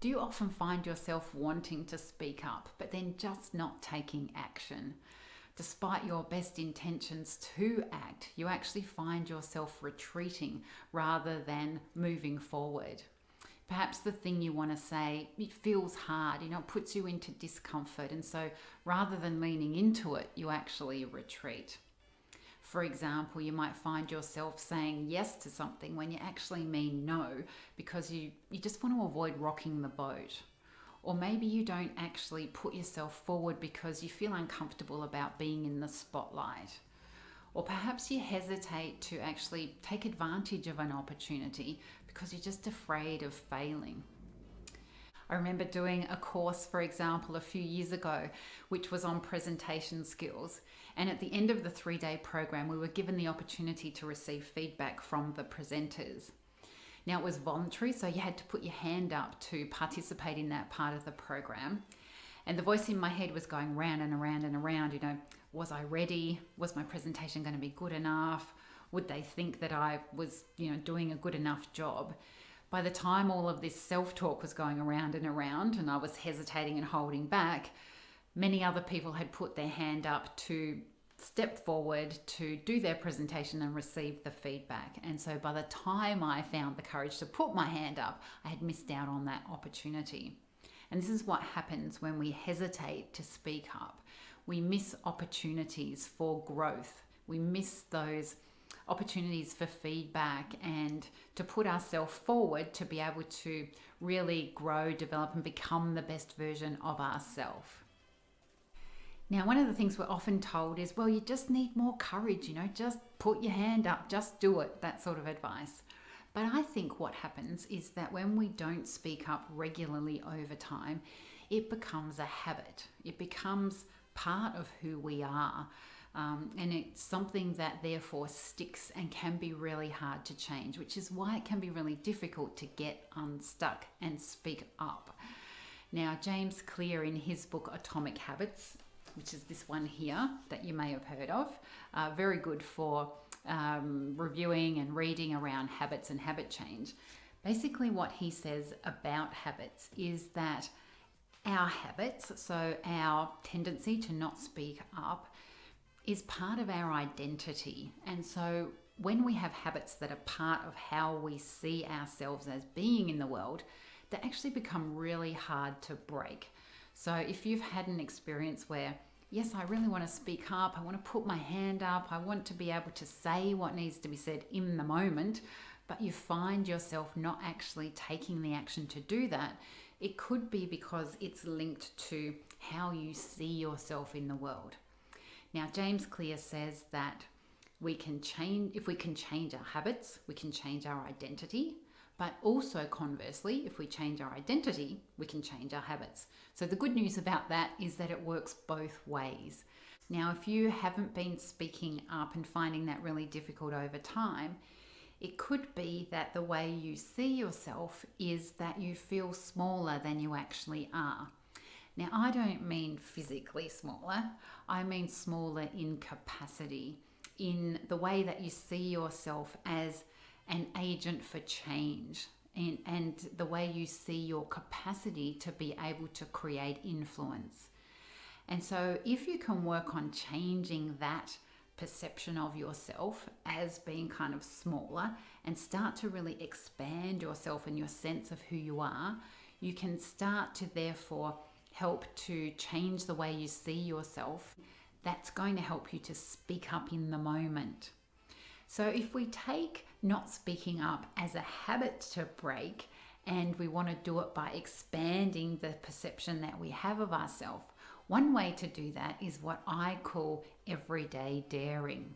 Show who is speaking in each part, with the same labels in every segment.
Speaker 1: Do you often find yourself wanting to speak up, but then just not taking action? Despite your best intentions to act, you actually find yourself retreating rather than moving forward. Perhaps the thing you want to say, it feels hard, it puts you into discomfort. And so rather than leaning into it, you actually retreat. For example, you might find yourself saying yes to something when you actually mean no because you just want to avoid rocking the boat. Or maybe you don't actually put yourself forward because you feel uncomfortable about being in the spotlight. Or perhaps you hesitate to actually take advantage of an opportunity because you're just afraid of failing. I remember doing a course, for example, a few years ago, which was on presentation skills. And at the end of the 3-day program, we were given the opportunity to receive feedback from the presenters. Now, it was voluntary, so you had to put your hand up to participate in that part of the program. And the voice in my head was going round and around and around, was I ready? Was my presentation going to be good enough? Would they think that I was, doing a good enough job? By the time all of this self-talk was going around and I was hesitating and holding back, many other people had put their hand up to step forward to do their presentation and receive the feedback. And so by the time I found the courage to put my hand up, I had missed out on that opportunity. And this is what happens when we hesitate to speak up. We miss opportunities for growth. We miss those opportunities for feedback and to put ourselves forward to be able to really grow, develop, and become the best version of ourselves. Now, one of the things we're often told is, well, you just need more courage, just put your hand up, just do it, that sort of advice. But I think what happens is that when we don't speak up regularly over time, it becomes a habit. It becomes part of who we are. And it's something that therefore sticks and can be really hard to change, which is why it can be really difficult to get unstuck and speak up. Now, James Clear, in his book Atomic Habits, which is this one here that you may have heard of, very good for reviewing and reading around habits and habit change. Basically what he says about habits is that our habits, so our tendency to not speak up, is part of our identity. And so when we have habits that are part of how we see ourselves as being in the world, they actually become really hard to break. So if you've had an experience where, yes, I really want to speak up, I want to put my hand up, I want to be able to say what needs to be said in the moment, but you find yourself not actually taking the action to do that, it could be because it's linked to how you see yourself in the world. Now, James Clear says that if we can change our habits, we can change our identity, but also conversely, if we change our identity, we can change our habits. So the good news about that is that it works both ways. Now, if you haven't been speaking up and finding that really difficult over time, it could be that the way you see yourself is that you feel smaller than you actually are. Now, I don't mean physically smaller, I mean smaller in capacity, in the way that you see yourself as an agent for change, and the way you see your capacity to be able to create influence. And so if you can work on changing that perception of yourself as being kind of smaller and start to really expand yourself and your sense of who you are, you can start to therefore help to change the way you see yourself. That's going to help you to speak up in the moment. So if we take not speaking up as a habit to break, and we want to do it by expanding the perception that we have of ourselves, one way to do that is what I call everyday daring.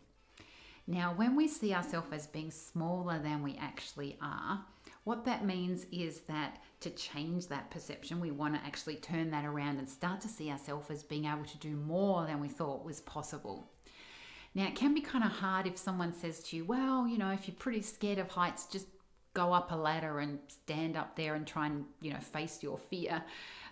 Speaker 1: Now, when we see ourselves as being smaller than we actually are, what that means is that to change that perception, we want to actually turn that around and start to see ourselves as being able to do more than we thought was possible. Now, it can be kind of hard if someone says to you, well, if you're pretty scared of heights, just go up a ladder and stand up there and try and, face your fear.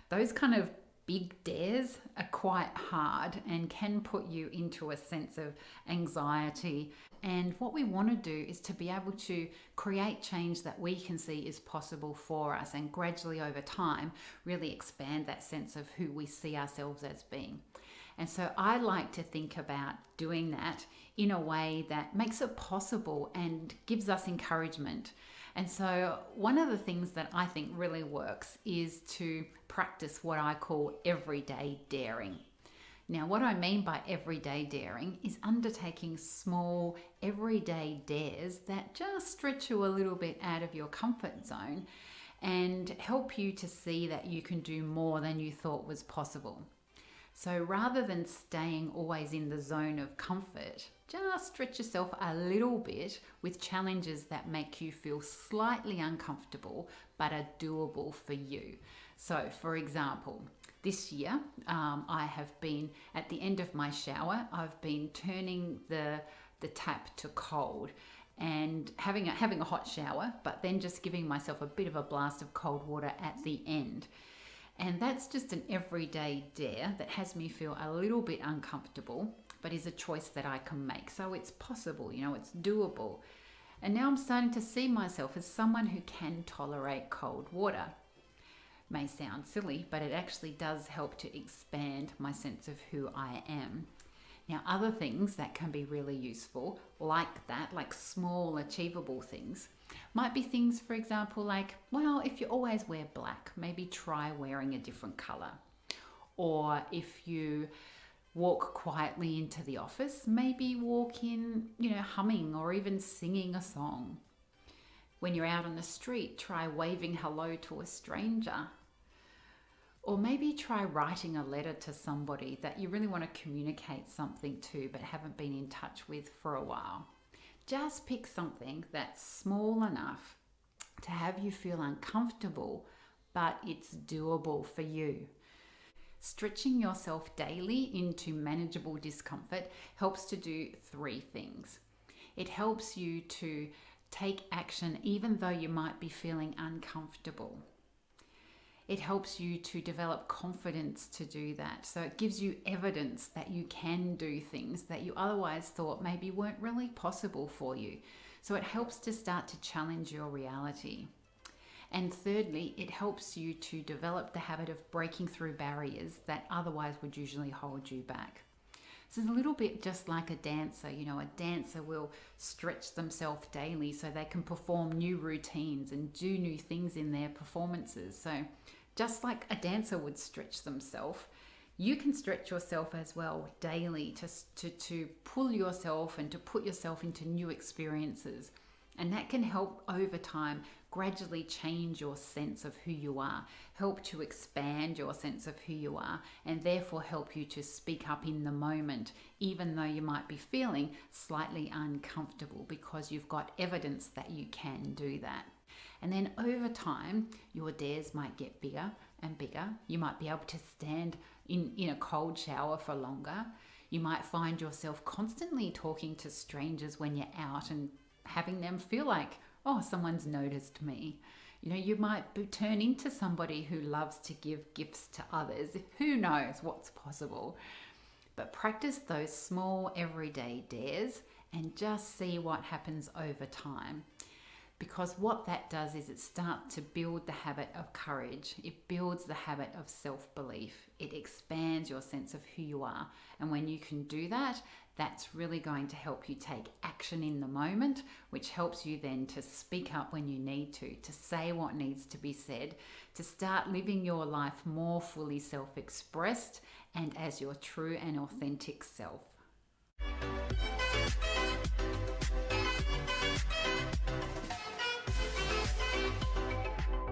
Speaker 1: Those kind of big dares are quite hard and can put you into a sense of anxiety. And what we want to do is to be able to create change that we can see is possible for us, and gradually over time really expand that sense of who we see ourselves as being. And so I like to think about doing that in a way that makes it possible and gives us encouragement. And so one of the things that I think really works is to practice what I call everyday daring. Now, what I mean by everyday daring is undertaking small, everyday dares that just stretch you a little bit out of your comfort zone and help you to see that you can do more than you thought was possible. So rather than staying always in the zone of comfort, just stretch yourself a little bit with challenges that make you feel slightly uncomfortable but are doable for you. So, for example, this year I have been, at the end of my shower, I've been turning the tap to cold and having a hot shower, but then just giving myself a bit of a blast of cold water at the end. And that's just an everyday dare that has me feel a little bit uncomfortable, but is a choice that I can make. So it's possible, it's doable. And now I'm starting to see myself as someone who can tolerate cold water. May sound silly, but it actually does help to expand my sense of who I am. Now, other things that can be really useful, like that, like small achievable things, might be things, for example, like, well, if you always wear black, maybe try wearing a different color. Or if you walk quietly into the office, maybe walk in, humming or even singing a song. When you're out on the street, try waving hello to a stranger. Or maybe try writing a letter to somebody that you really want to communicate something to but haven't been in touch with for a while. Just pick something that's small enough to have you feel uncomfortable, but it's doable for you. Stretching yourself daily into manageable discomfort helps to do 3 things. It helps you to take action even though you might be feeling uncomfortable. It helps you to develop confidence to do that. So it gives you evidence that you can do things that you otherwise thought maybe weren't really possible for you. So it helps to start to challenge your reality. And thirdly, it helps you to develop the habit of breaking through barriers that otherwise would usually hold you back. So it's a little bit just like a dancer. A dancer will stretch themselves daily so they can perform new routines and do new things in their performances. So just like a dancer would stretch themselves, you can stretch yourself as well daily to pull yourself and to put yourself into new experiences. And that can help over time gradually change your sense of who you are, help to expand your sense of who you are, and therefore help you to speak up in the moment, even though you might be feeling slightly uncomfortable, because you've got evidence that you can do that. And then over time, your dares might get bigger and bigger. You might be able to stand in a cold shower for longer. You might find yourself constantly talking to strangers when you're out and having them feel like, oh, someone's noticed me. You might turn into somebody who loves to give gifts to others. Who knows what's possible? But practice those small everyday dares and just see what happens over time. Because what that does is it starts to build the habit of courage. It builds the habit of self-belief. It expands your sense of who you are. And when you can do that, that's really going to help you take action in the moment, which helps you then to speak up when you need to say what needs to be said, to start living your life more fully self-expressed and as your true and authentic self.